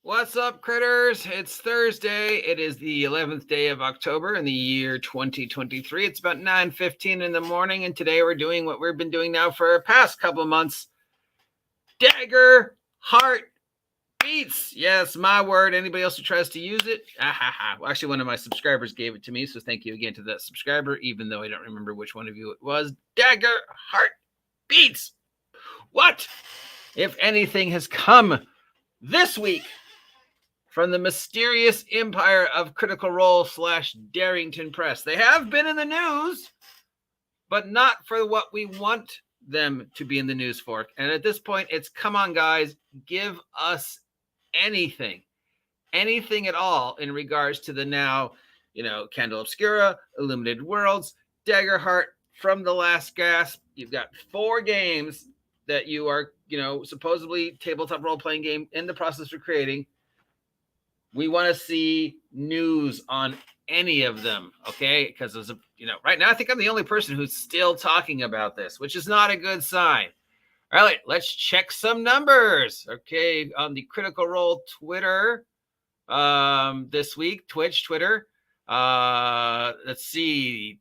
What's up, critters? It's Thursday. It is the 11th day of October in the year 2023. It's about 9:15 in the morning, and today we're doing what we've been doing now for the past couple of months. Dagger Heart Beats. Yes, my word. Anybody else who tries to use it? Well, actually, one of my subscribers gave it to me, so thank you again to that subscriber, even though I don't remember which one of you it was. Dagger Heart Beats. What, if anything, has come this week from the mysterious empire of Critical Role / Darrington Press? They have been in the news, but not for what we want them to be in the news for. And at this point, it's come on, guys, give us anything at all in regards to the now, Candle Obscura, Illuminated Worlds, Dagger Heart, From the Last Gasp. You've got 4 games that you are, supposedly tabletop role-playing game in the process of creating. We want to see news on any of them, okay? Because right now I think I'm the only person who's still talking about this, which is not a good sign. All right, let's check some numbers. Okay, on the Critical Role Twitter this week, Twitter. Let's see.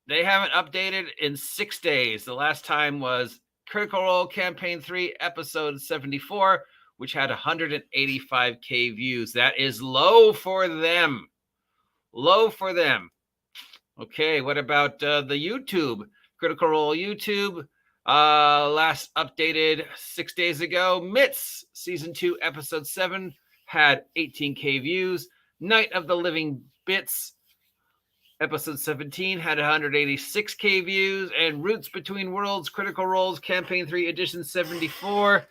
They haven't updated in 6 days. The last time was Critical Role Campaign 3, Episode 74, which had 185K views. That is low for them. Okay, what about the YouTube? Critical Role YouTube, last updated 6 days ago. Mitts, Season 2, Episode 7, had 18K views. Night of the Living Bits, Episode 17, had 186K views. And Roots Between Worlds, Critical Roles, Campaign 3, Edition 74,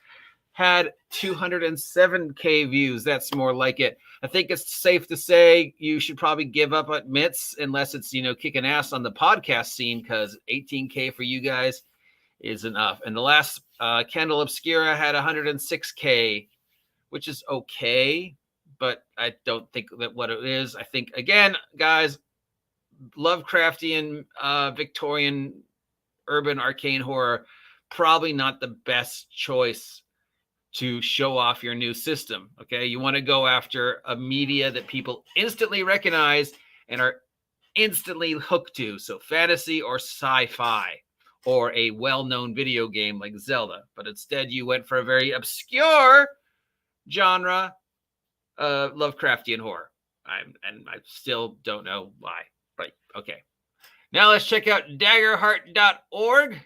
had 207K views. That's more like it. I think it's safe to say you should probably give up at Mitts unless it's, kicking ass on the podcast scene, because 18K for you guys is enough. And the last Candle Obscura had 106K, which is okay, but I don't think that what it is. I think, again, guys, Lovecraftian, Victorian, urban, arcane horror, probably not the best choice to show off your new system. Okay, you want to go after a media that people instantly recognize and are instantly hooked to. So fantasy or sci-fi or a well-known video game like Zelda. But instead you went for a very obscure genre, Lovecraftian horror. I still don't know why. Right. Okay. Now let's check out daggerheart.org.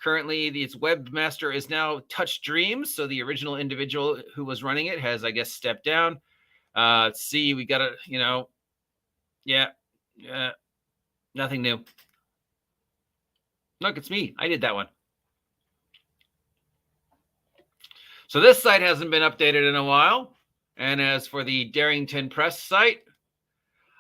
Currently, its webmaster is now Touch Dreams, so the original individual who was running it has, I guess, stepped down. Let's see, we got nothing new. Look, it's me. I did that one. So this site hasn't been updated in a while. And as for the Darrington Press site,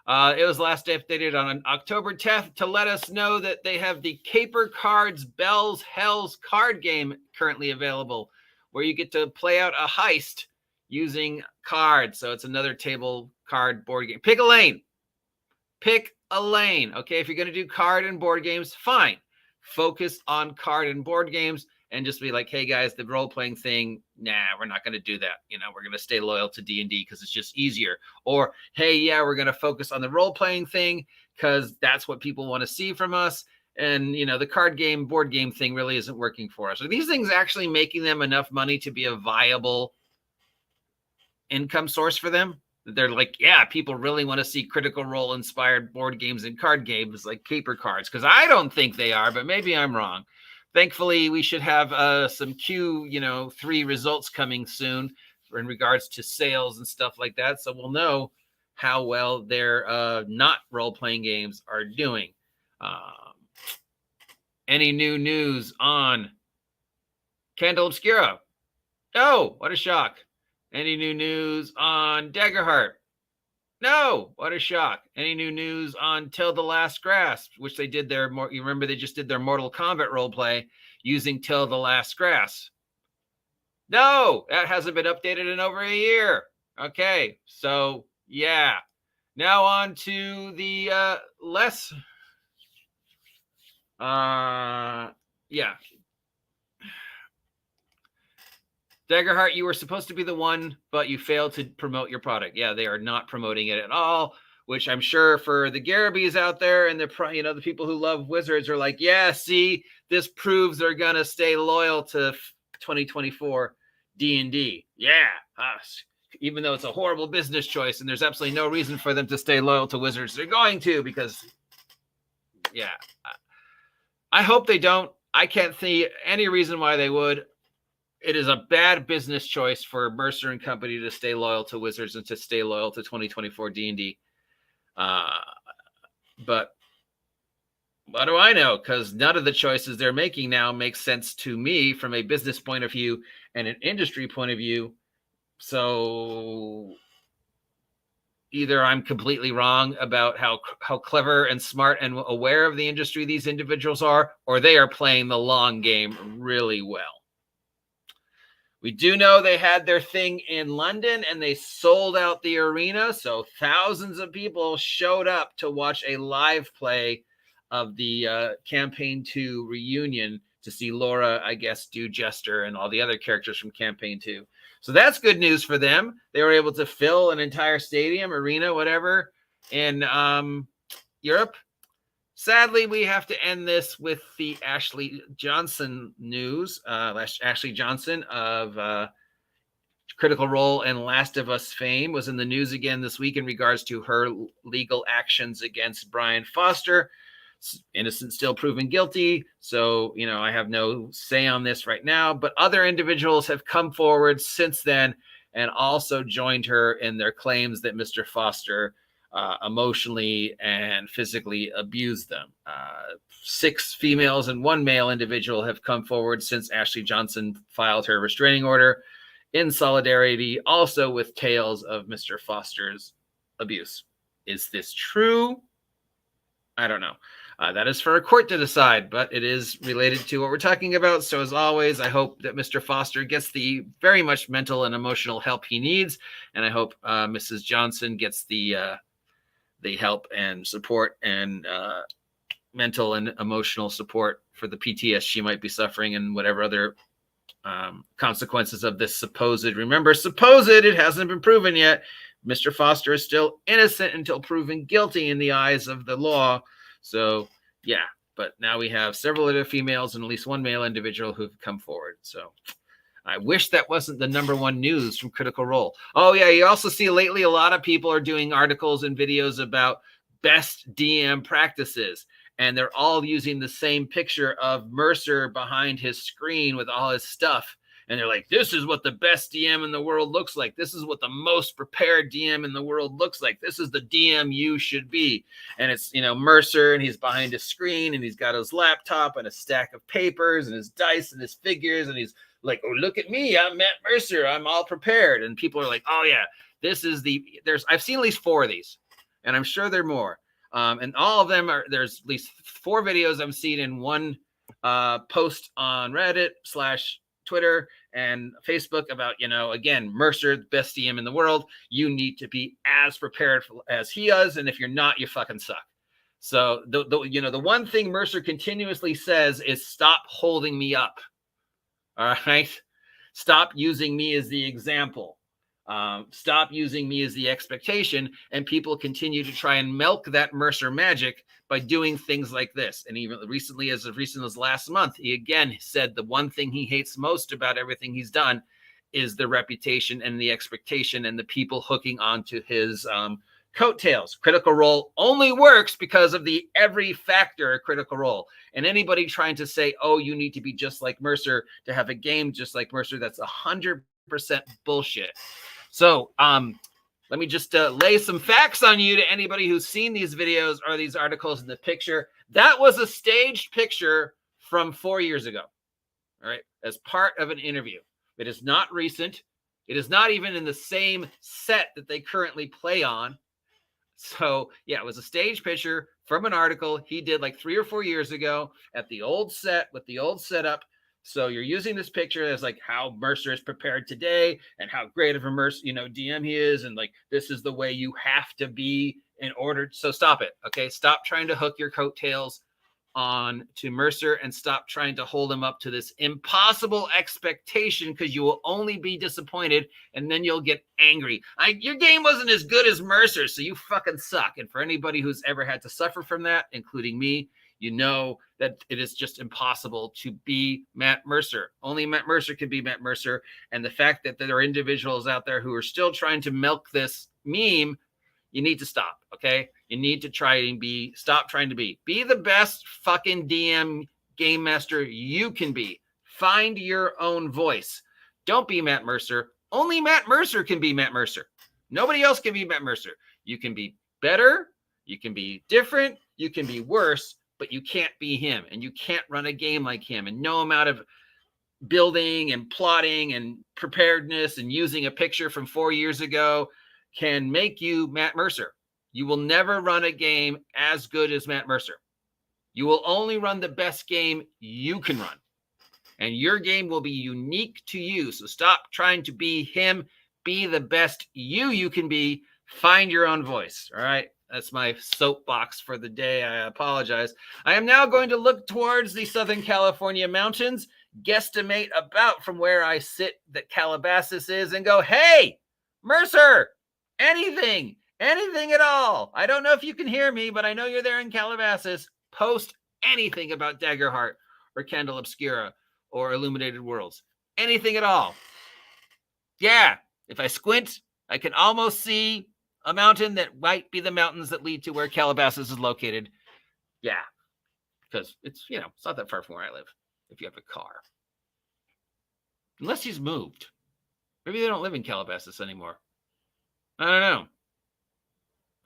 it was last updated on October 10th to let us know that they have the Caper Cards Bells Hells card game currently available, where you get to play out a heist using cards. So it's another table card board game. Pick a lane. Okay, if you're going to do card and board games, fine. Focus on card and board games and just be like, hey, guys, the role-playing thing, nah, we're not going to do that. We're going to stay loyal to D&D because it's just easier. Or, hey, yeah, we're going to focus on the role-playing thing because that's what people want to see from us. And, the card game, board game thing really isn't working for us. Are these things actually making them enough money to be a viable income source for them? They're like, yeah, people really want to see Critical Role-inspired board games and card games like Caper Cards, because I don't think they are, but maybe I'm wrong. Thankfully, we should have some Q3 results coming soon in regards to sales and stuff like that. So we'll know how well their not role-playing games are doing. Any new news on Candle Obscura? Oh, what a shock. Any new news on Daggerheart? No, what a shock. Any new news on Till the Last Grasp, which they did you remember they just did their Mortal Kombat roleplay using Till the Last Grasp? No, that hasn't been updated in over a year. Okay, so yeah. Now on to the less Daggerheart, you were supposed to be the one, but you failed to promote your product. Yeah, they are not promoting it at all, which I'm sure for the Garabies out there and the people who love Wizards are like, yeah, see, this proves they're going to stay loyal to 2024 D&D. Yeah, even though it's a horrible business choice and there's absolutely no reason for them to stay loyal to Wizards, they're going to because, yeah, I hope they don't. I can't see any reason why they would. It is a bad business choice for Mercer and company to stay loyal to Wizards and to stay loyal to 2024 D&D. But what do I know? Because none of the choices they're making now make sense to me from a business point of view and an industry point of view. So either I'm completely wrong about how clever and smart and aware of the industry these individuals are, or they are playing the long game really well. We do know they had their thing in London and they sold out the arena. So thousands of people showed up to watch a live play of the Campaign 2 reunion to see Laura, I guess, do Jester and all the other characters from Campaign 2. So that's good news for them. They were able to fill an entire stadium, arena, whatever, in Europe. Sadly, we have to end this with the Ashley Johnson news. Ashley Johnson of Critical Role and Last of Us fame was in the news again this week in regards to her legal actions against Brian Foster. Innocent still proven guilty. So, I have no say on this right now. But other individuals have come forward since then and also joined her in their claims that Mr. Foster emotionally and physically abused them. 6 females and 1 male individual have come forward since Ashley Johnson filed her restraining order in solidarity also with tales of Mr. Foster's abuse. Is this true? I don't know. That is for a court to decide, but it is related to what we're talking about. So as always, I hope that Mr. Foster gets the very much mental and emotional help he needs. And I hope Mrs. Johnson gets the help and support and mental and emotional support for the PTSD she might be suffering and whatever other consequences of this supposed, it hasn't been proven yet. Mr. Foster is still innocent until proven guilty in the eyes of the law. So, yeah, but now we have several other females and at least 1 male individual who've come forward. So I wish that wasn't the #1 news from Critical Role. Oh, yeah, you also see lately a lot of people are doing articles and videos about best DM practices. And they're all using the same picture of Mercer behind his screen with all his stuff. And they're like, this is what the best DM in the world looks like. This is what the most prepared DM in the world looks like. This is the DM you should be. And it's, Mercer, and he's behind his screen, and he's got his laptop and a stack of papers and his dice and his figures. And he's like, oh, look at me. I'm Matt Mercer. I'm all prepared. And people are like, oh, yeah, I've seen at least 4 of these, and I'm sure there are more. And all of them there's at least 4 videos I've seen in one post on Reddit / Twitter and Facebook about, again, Mercer, the best DM in the world. You need to be as prepared as he is. And if you're not, you fucking suck. So the one thing Mercer continuously says is stop holding me up. All right. Stop using me as the example. Stop using me as the expectation. And people continue to try and milk that Mercer magic by doing things like this. And even recently, as recent as last month, he again said the one thing he hates most about everything he's done is the reputation and the expectation and the people hooking onto his coattails. Critical Role only works because of the every factor Critical Role. And anybody trying to say, oh, you need to be just like Mercer to have a game just like Mercer, that's 100% bullshit. So let me just lay some facts on you to anybody who's seen these videos or these articles in the picture. That was a staged picture from 4 years ago, all right, as part of an interview. It is not recent. It is not even in the same set that they currently play on. So, yeah, it was a stage picture from an article he did like 3 or 4 years ago at the old set with the old setup. So you're using this picture as like how Mercer is prepared today and how great of a Mercer, DM he is. And like, this is the way you have to be in order. So stop it. Okay. Stop trying to hook your coattails on to Mercer and stop trying to hold him up to this impossible expectation, because you will only be disappointed and then you'll get angry. Your game wasn't as good as Mercer, so you fucking suck. And for anybody who's ever had to suffer from that, including me, you know that it is just impossible to be Matt Mercer. Only Matt Mercer can be Matt Mercer. And the fact that there are individuals out there who are still trying to milk this meme, you need to stop, okay? You need to stop trying to be the best fucking DM game master you can be. Find your own voice. Don't be Matt Mercer. Only Matt Mercer can be Matt Mercer. Nobody else can be Matt Mercer. You can be better, you can be different, you can be worse, but you can't be him, and you can't run a game like him. And no amount of building and plotting and preparedness and using a picture from 4 years ago can make you Matt Mercer. You will never run a game as good as Matt Mercer. You will only run the best game you can run. And your game will be unique to you. So stop trying to be him. Be the best you can be. Find your own voice. All right? That's my soapbox for the day. I apologize. I am now going to look towards the Southern California mountains, guesstimate about from where I sit that Calabasas is, and go, hey, Mercer, anything at all. I don't know if you can hear me, but I know you're there in Calabasas. Post anything about Daggerheart or Candle Obscura or Illuminated Worlds. Anything at all. Yeah, if I squint, I can almost see a mountain that might be the mountains that lead to where Calabasas is located. Yeah, because it's not that far from where I live if you have a car. Unless he's moved. Maybe they don't live in Calabasas anymore. I don't know.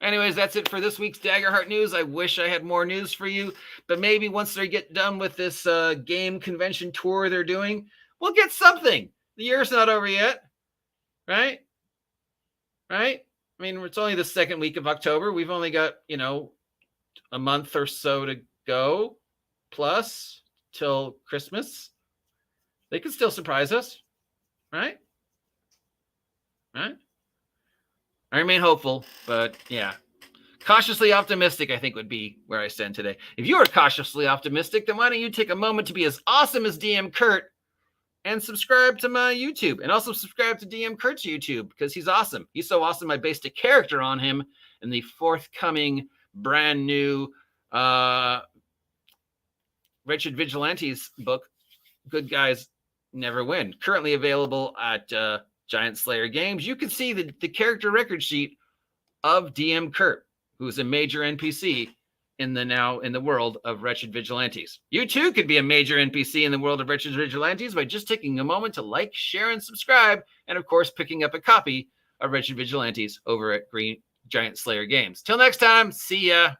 Anyways, that's it for this week's Daggerheart news. I wish I had more news for you, but maybe once they get done with this game convention tour they're doing, we'll get something. The year's not over yet, right? Right? I mean, it's only the second week of October. We've only got, a month or so to go, plus, till Christmas. They could still surprise us, right? Right? I remain hopeful, but yeah. Cautiously optimistic, I think, would be where I stand today. If you are cautiously optimistic, then why don't you take a moment to be as awesome as DM Kurt and subscribe to my YouTube. And also subscribe to DM Kurt's YouTube, because he's awesome. He's so awesome, I based a character on him in the forthcoming brand new Wretched Vigilantes book, Good Guys Never Win. Currently available at Giant Slayer Games. You can see the character record sheet of DM Kurt, who's a major NPC in the world of Wretched Vigilantes. You too could be a major NPC in the world of Wretched Vigilantes by just taking a moment to like, share, and subscribe, and of course picking up a copy of Wretched Vigilantes over at Giant Slayer Games. Till next time, see ya.